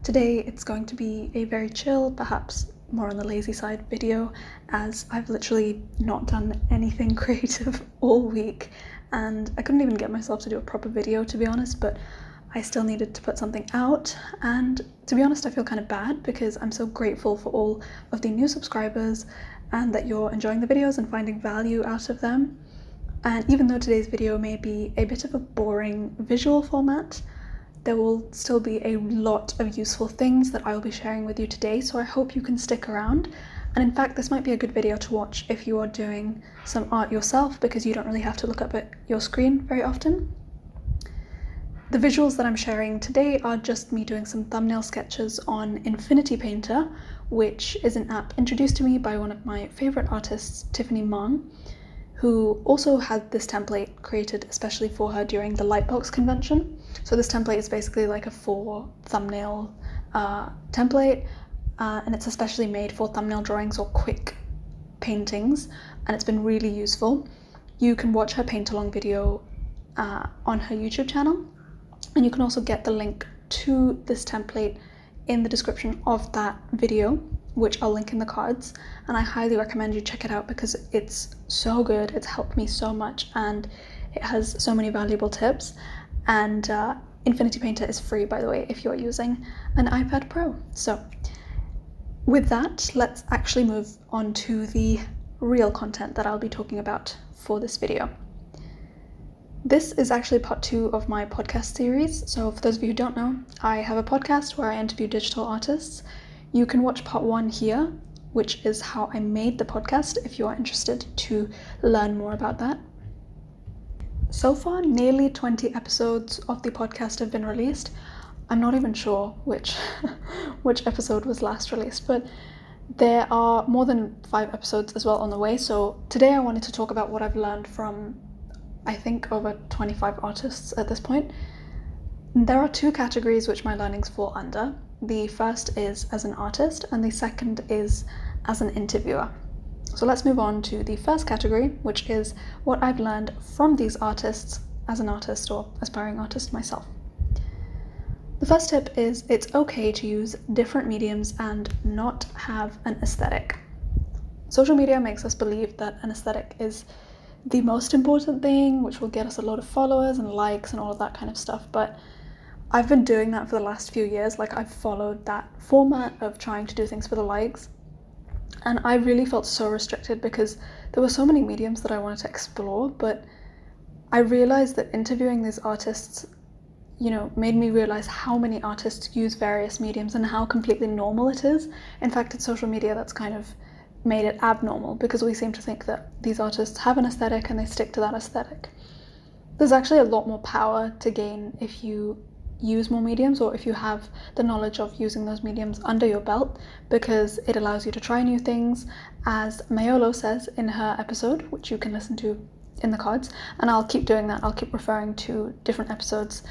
Today it's going to be a very chill, perhaps more on the lazy side video, as I've literally not done anything creative all week and I couldn't even get myself to do a proper video, to be honest, but I still needed to put something out. And to be honest, I feel kind of bad because I'm so grateful for all of the new subscribers and that you're enjoying the videos and finding value out of them. And even though today's video may be a bit of a boring visual format, there will still be a lot of useful things that I will be sharing with you today, so I hope you can stick around. And in fact, this might be a good video to watch if you are doing some art yourself, because you don't really have to look up at your screen very often. The visuals that I'm sharing today are just me doing some thumbnail sketches on Infinity Painter, which is an app introduced to me by one of my favourite artists, Tiffany Mong, who also had this template created especially for her during the Lightbox convention. So this template is basically like a 4 thumbnail template, and it's especially made for thumbnail drawings or quick paintings, and it's been really useful. You can watch her paint along video on her YouTube channel, and you can also get the link to this template in the description of that video, which I'll link in the cards, and I highly recommend you check it out because it's so good. It's helped me so much and it has so many valuable tips. And Infinity Painter is free, by the way, if you're using an iPad Pro. So with that, let's actually move on to the real content that I'll be talking about for this video. This is actually part 2 of my podcast series. So for those of you who don't know, I have a podcast where I interview digital artists. You can watch part 1 here, which is how I made the podcast, if you are interested to learn more about that. So far, nearly 20 episodes of the podcast have been released. I'm not even sure which episode was last released, but there are more than 5 episodes as well on the way. So today I wanted to talk about what I've learned from, I think, over 25 artists at this point. There are 2 categories which my learnings fall under. The first is as an artist and the second is as an interviewer. So let's move on to the first category, which is what I've learned from these artists as an artist or aspiring artist myself. The first tip is it's okay to use different mediums and not have an aesthetic. Social media makes us believe that an aesthetic is the most important thing, which will get us a lot of followers and likes and all of that kind of stuff, but I've been doing that for the last few years. Like, I've followed that format of trying to do things for the likes, and I really felt so restricted because there were so many mediums that I wanted to explore, but I realized that interviewing these artists, made me realize how many artists use various mediums and how completely normal it is. In fact, it's social media that's kind of made it abnormal because we seem to think that these artists have an aesthetic and they stick to that aesthetic. There's actually a lot more power to gain if you use more mediums, or if you have the knowledge of using those mediums under your belt, because it allows you to try new things, as Mayolo says in her episode, which you can listen to in the cards, and I'll keep doing that. I'll keep referring to different episodes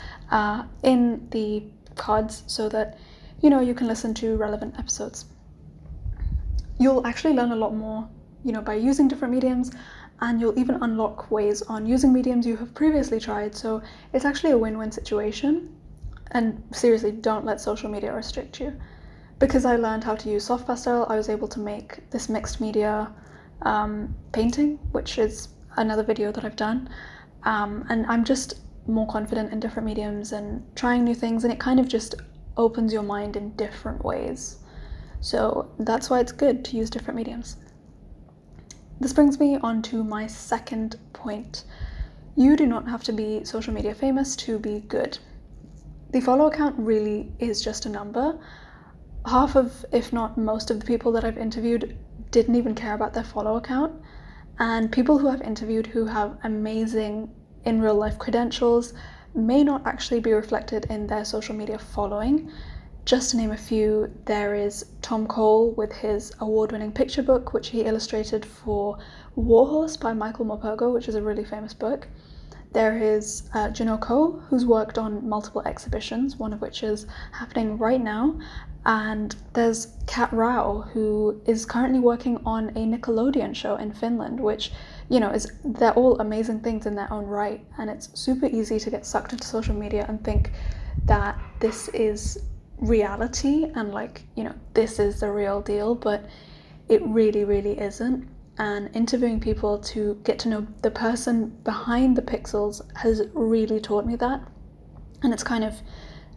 in the cards so that you can listen to relevant episodes. You'll actually learn a lot more by using different mediums, and you'll even unlock ways on using mediums you have previously tried, so it's actually a win-win situation. And seriously, don't let social media restrict you. Because I learned how to use soft pastel, I was able to make this mixed media painting, which is another video that I've done. And I'm just more confident in different mediums and trying new things, and it kind of just opens your mind in different ways. So that's why it's good to use different mediums. This brings me on to my second point. You do not have to be social media famous to be good. The follower count really is just a number. Half of, if not most of the people that I've interviewed didn't even care about their follower count. And people who I've interviewed who have amazing in real life credentials may not actually be reflected in their social media following. Just to name a few, there is Tom Cole with his award-winning picture book, which he illustrated for Warhorse by Michael Morpurgo, which is a really famous book. There is Juno Ko, who's worked on multiple exhibitions, one of which is happening right now. And there's Kat Rao, who is currently working on a Nickelodeon show in Finland, which, they're all amazing things in their own right. And it's super easy to get sucked into social media and think that this is reality and like, this is the real deal, but it really, really isn't. And interviewing people to get to know the person behind the pixels has really taught me that. And it's kind of,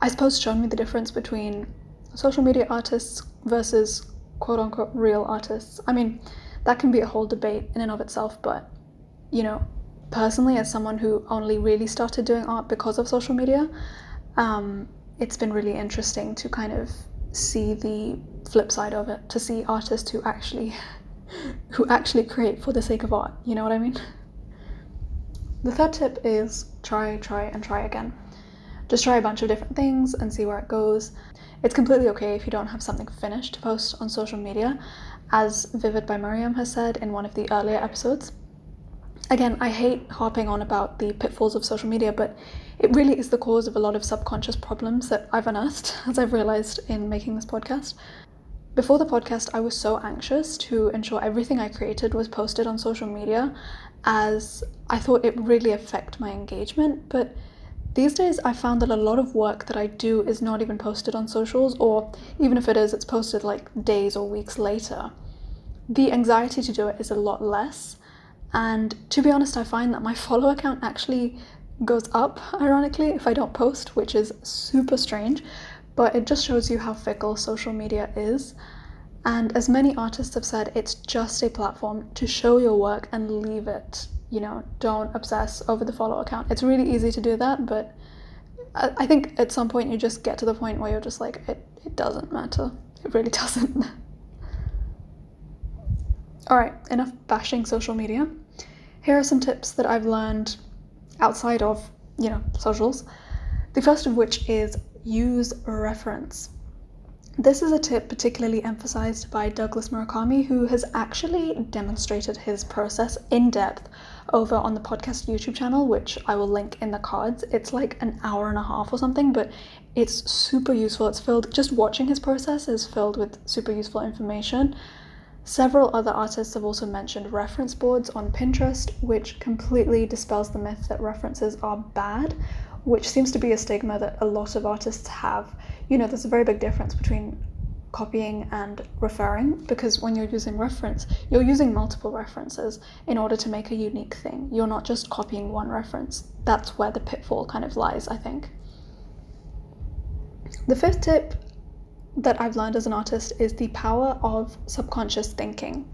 I suppose, shown me the difference between social media artists versus quote unquote real artists. I mean, that can be a whole debate in and of itself, but personally, as someone who only really started doing art because of social media, it's been really interesting to kind of see the flip side of it, to see artists who actually create for the sake of art, you know what I mean? The third tip is try and try again. Just try a bunch of different things and see where it goes. It's completely okay if you don't have something finished to post on social media, as Vivid by MIRIAM has said in one of the earlier episodes. Again, I hate harping on about the pitfalls of social media, but it really is the cause of a lot of subconscious problems that I've unearthed, as I've realized in making this podcast. Before the podcast, I was so anxious to ensure everything I created was posted on social media, as I thought it would really affect my engagement. But these days, I found that a lot of work that I do is not even posted on socials, or even if it is, it's posted like days or weeks later. The anxiety to do it is a lot less. And to be honest, I find that my follower count actually goes up, ironically, if I don't post, which is super strange, but it just shows you how fickle social media is. And as many artists have said, it's just a platform to show your work and leave it. Don't obsess over the follower count. It's really easy to do that, but I think at some point you just get to the point where you're just like, it doesn't matter. It really doesn't. Alright, enough bashing social media. Here are some tips that I've learned outside of, socials. The first of which is use reference. This is a tip particularly emphasized by Douglas Murakami, who has actually demonstrated his process in depth over on the podcast YouTube channel, which I will link in the cards. It's like an hour and a half or something, but it's super useful. It's filled, just watching his process is filled with super useful information. Several other artists have also mentioned reference boards on Pinterest, which completely dispels the myth that references are bad, which seems to be a stigma that a lot of artists have. There's a very big difference between copying and referring, because when you're using reference, you're using multiple references in order to make a unique thing. You're not just copying one reference. That's where the pitfall kind of lies, I think. The fifth tip that I've learned as an artist is the power of subconscious thinking.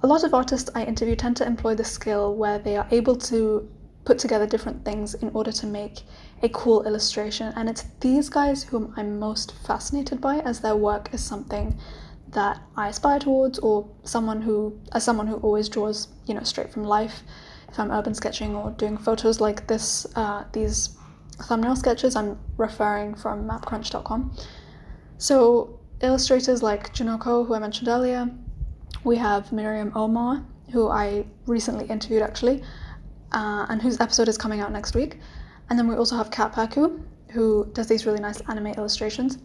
A lot of artists I interview tend to employ the skill where they are able to put together different things in order to make a cool illustration, and it's these guys whom I'm most fascinated by, as their work is something that I aspire towards, or someone who always draws, straight from life. If I'm urban sketching or doing photos like this, these thumbnail sketches, I'm referring from mapcrunch.com. So illustrators like Junoko, who I mentioned earlier, we have MIRIAM OMAR, who I recently interviewed actually, and whose episode is coming out next week. And then we also have Kat Paku, who does these really nice anime illustrations.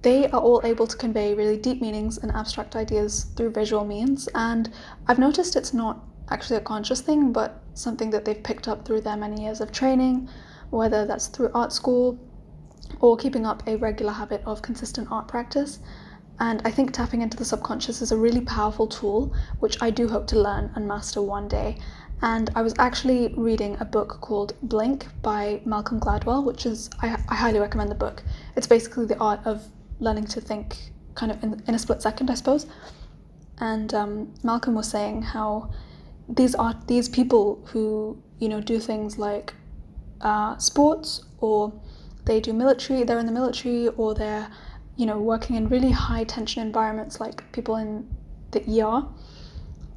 They are all able to convey really deep meanings and abstract ideas through visual means, and I've noticed it's not actually a conscious thing, but something that they've picked up through their many years of training, whether that's through art school or keeping up a regular habit of consistent art practice. And I think tapping into the subconscious is a really powerful tool, which I do hope to learn and master one day. And I was actually reading a book called Blink by Malcolm Gladwell, which is, I highly recommend the book. It's basically the art of learning to think kind of in a split second, I suppose. And Malcolm was saying how these people who, do things like sports, or they're in the military, or they're, working in really high tension environments like people in the ER,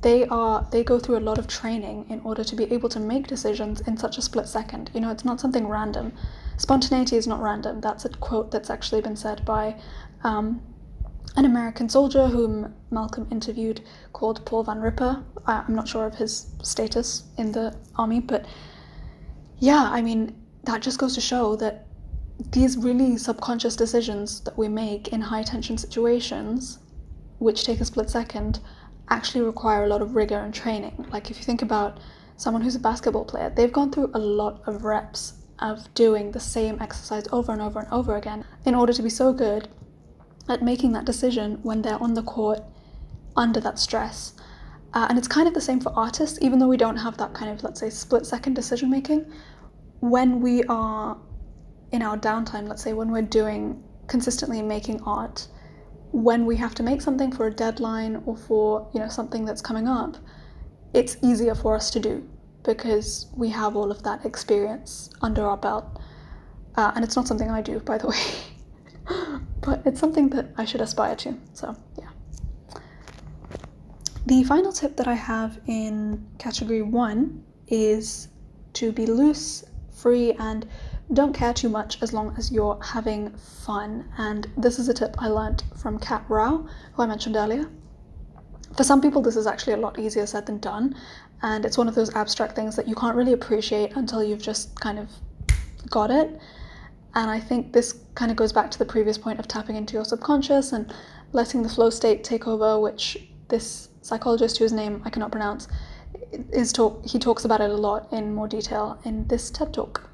they go through a lot of training in order to be able to make decisions in such a split second. It's not something random. Spontaneity is not random. That's a quote that's actually been said by an American soldier whom Malcolm interviewed called Paul Van Ripper. I'm not sure of his status in the army, but yeah, that just goes to show that these really subconscious decisions that we make in high tension situations, which take a split second, actually require a lot of rigor and training. Like if you think about someone who's a basketball player, they've gone through a lot of reps of doing the same exercise over and over and over again in order to be so good at making that decision when they're on the court under that stress. And it's kind of the same for artists, even though we don't have that kind of, let's say, split-second decision making. When we are in our downtime, let's say when we're doing consistently making art, when we have to make something for a deadline or for, something that's coming up, it's easier for us to do because we have all of that experience under our belt. And it's not something I do, by the way, but it's something that I should aspire to. So, yeah. The final tip that I have in category 1 is to be loose, free, and don't care too much as long as you're having fun. And this is a tip I learned from Kat Rao, who I mentioned earlier. For some people, this is actually a lot easier said than done, and it's one of those abstract things that you can't really appreciate until you've just kind of got it. And I think this kind of goes back to the previous point of tapping into your subconscious and letting the flow state take over, which this psychologist, whose name I cannot pronounce, he talks about it a lot in more detail in this TED Talk.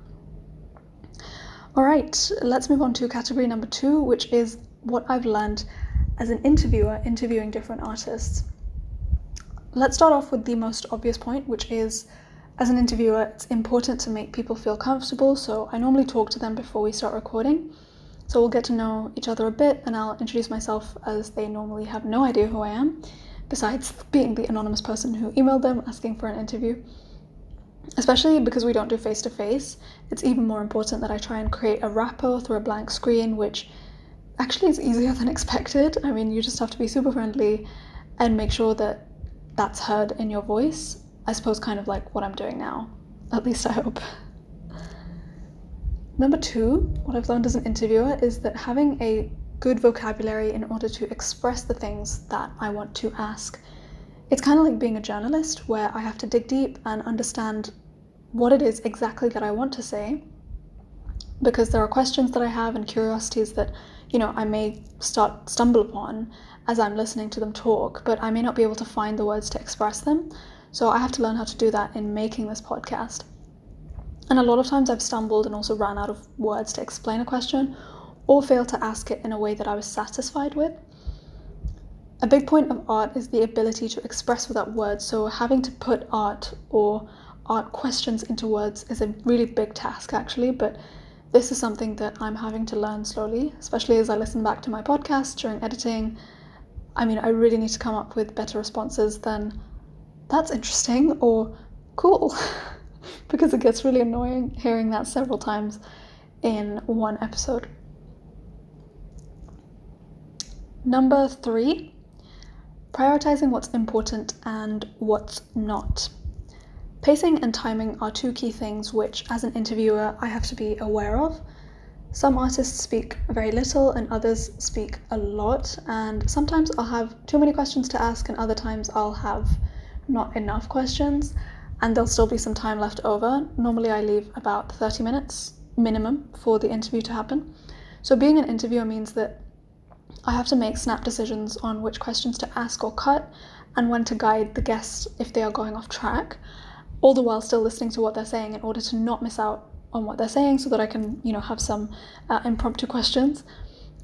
All right, let's move on to category number 2, which is what I've learned as an interviewer interviewing different artists. Let's start off with the most obvious point, which is, as an interviewer, it's important to make people feel comfortable, so I normally talk to them before we start recording. So we'll get to know each other a bit, and I'll introduce myself as they normally have no idea who I am, besides being the anonymous person who emailed them asking for an interview. Especially because we don't do face-to-face, it's even more important that I try and create a rapport through a blank screen, which actually is easier than expected. I mean, you just have to be super friendly and make sure that that's heard in your voice. I suppose kind of like what I'm doing now, at least I hope. Number 2, what I've learned as an interviewer is that having a good vocabulary in order to express the things that I want to ask. It's kind of like being a journalist, where I have to dig deep and understand what it is exactly that I want to say, because there are questions that I have and curiosities that, I may stumble upon as I'm listening to them talk, but I may not be able to find the words to express them. So I have to learn how to do that in making this podcast. And a lot of times I've stumbled and also ran out of words to explain a question, or failed to ask it in a way that I was satisfied with. A big point of art is the ability to express without words, so having to put art or art questions into words is a really big task actually, but this is something that I'm having to learn slowly, especially as I listen back to my podcast during editing. I mean, I really need to come up with better responses than "that's interesting" or "cool," because it gets really annoying hearing that several times in one episode. Number 3, prioritizing what's important and what's not. Pacing and timing are 2 key things which, as an interviewer, I have to be aware of. Some artists speak very little and others speak a lot, and sometimes I'll have too many questions to ask and other times I'll have not enough questions and there'll still be some time left over. Normally I leave about 30 minutes minimum for the interview to happen. So being an interviewer means that I have to make snap decisions on which questions to ask or cut and when to guide the guests if they are going off track, all the while still listening to what they're saying in order to not miss out on what they're saying, so that I can, have some impromptu questions.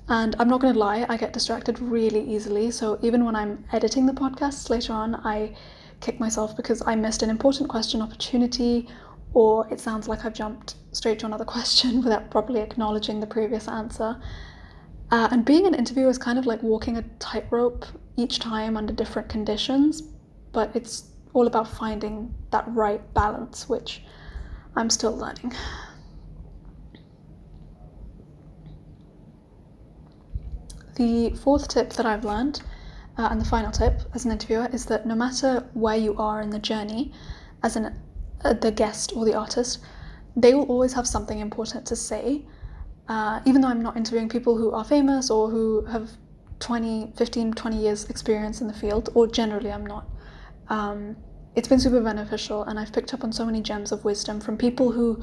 And I'm not going to lie, I get distracted really easily, so even when I'm editing the podcasts later on, I kick myself because I missed an important question opportunity, or it sounds like I've jumped straight to another question without properly acknowledging the previous answer. And being an interviewer is kind of like walking a tightrope each time under different conditions, but it's all about finding that right balance, which I'm still learning. The 4th tip that I've learned, and the final tip as an interviewer, is that no matter where you are in the journey, as the guest or the artist, they will always have something important to say. Even though I'm not interviewing people who are famous or who have 20 years experience in the field, or generally I'm not, it's been super beneficial, and I've picked up on so many gems of wisdom from people who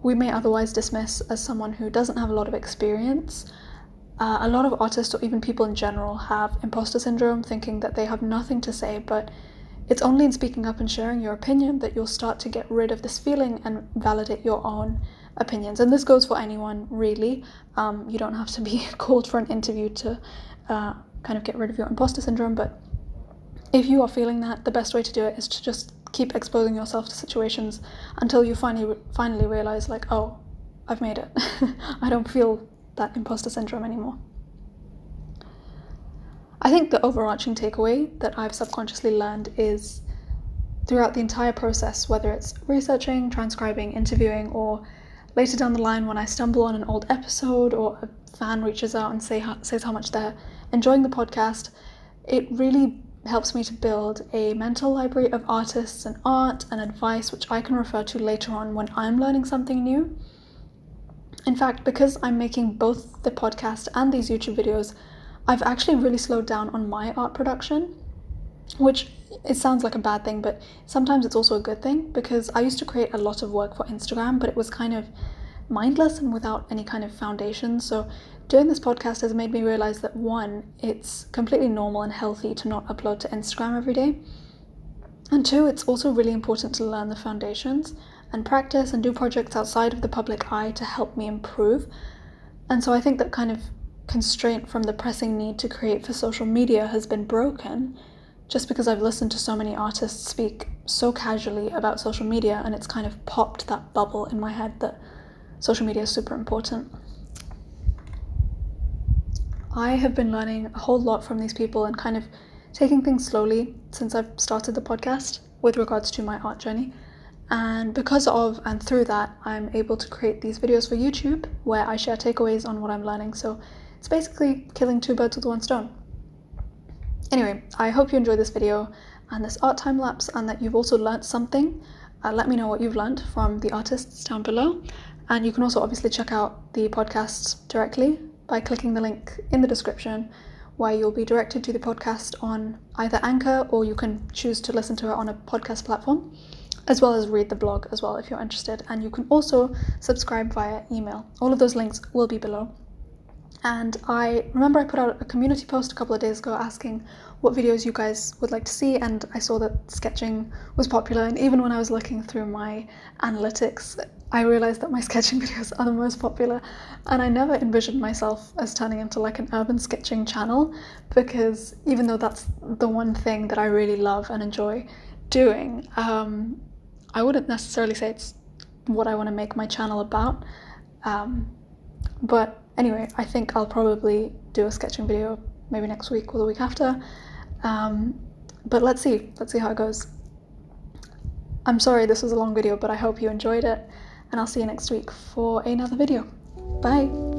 we may otherwise dismiss as someone who doesn't have a lot of experience. A lot of artists, or even people in general, have imposter syndrome, thinking that they have nothing to say, but it's only in speaking up and sharing your opinion that you'll start to get rid of this feeling and validate your own opinions. And this goes for anyone, really. You don't have to be called for an interview to kind of get rid of your imposter syndrome, but if you are feeling that, the best way to do it is to just keep exposing yourself to situations until you finally realize, like, oh, I've made it. I don't feel that imposter syndrome anymore. I think the overarching takeaway that I've subconsciously learned is throughout the entire process, whether it's researching, transcribing, interviewing, or later down the line when I stumble on an old episode or a fan reaches out and says how much they're enjoying the podcast, it really helps me to build a mental library of artists and art and advice which I can refer to later on when I'm learning something new. In fact, because I'm making both the podcast and these YouTube videos, I've actually really slowed down on my art production, which it sounds like a bad thing, but sometimes it's also a good thing, because I used to create a lot of work for Instagram, but it was kind of mindless and without any kind of foundation. So doing this podcast has made me realize that, one, it's completely normal and healthy to not upload to Instagram every day, and two, it's also really important to learn the foundations and practice and do projects outside of the public eye to help me improve. And so I think that kind of constraint from the pressing need to create for social media has been broken just because I've listened to so many artists speak so casually about social media, and it's kind of popped that bubble in my head that social media is super important. I have been learning a whole lot from these people and kind of taking things slowly since I've started the podcast with regards to my art journey. And because of and through that, I'm able to create these videos for YouTube where I share takeaways on what I'm learning. So it's basically killing two birds with one stone. Anyway, I hope you enjoyed this video and this art time lapse, and that you've also learnt something. Let me know what you've learned from the artists down below. And you can also obviously check out the podcast directly by clicking the link in the description, where you'll be directed to the podcast on either Anchor, or you can choose to listen to it on a podcast platform, as well as read the blog as well if you're interested. And you can also subscribe via email. All of those links will be below. And I remember I put out a community post a couple of days ago asking what videos you guys would like to see, and I saw that sketching was popular, and even when I was looking through my analytics, I realized that my sketching videos are the most popular, and I never envisioned myself as turning into like an urban sketching channel, because even though that's the one thing that I really love and enjoy doing, I wouldn't necessarily say it's what I want to make my channel about. But anyway, I think I'll probably do a sketching video maybe next week or the week after. But let's see how it goes. I'm sorry this was a long video, but I hope you enjoyed it, and I'll see you next week for another video. Bye!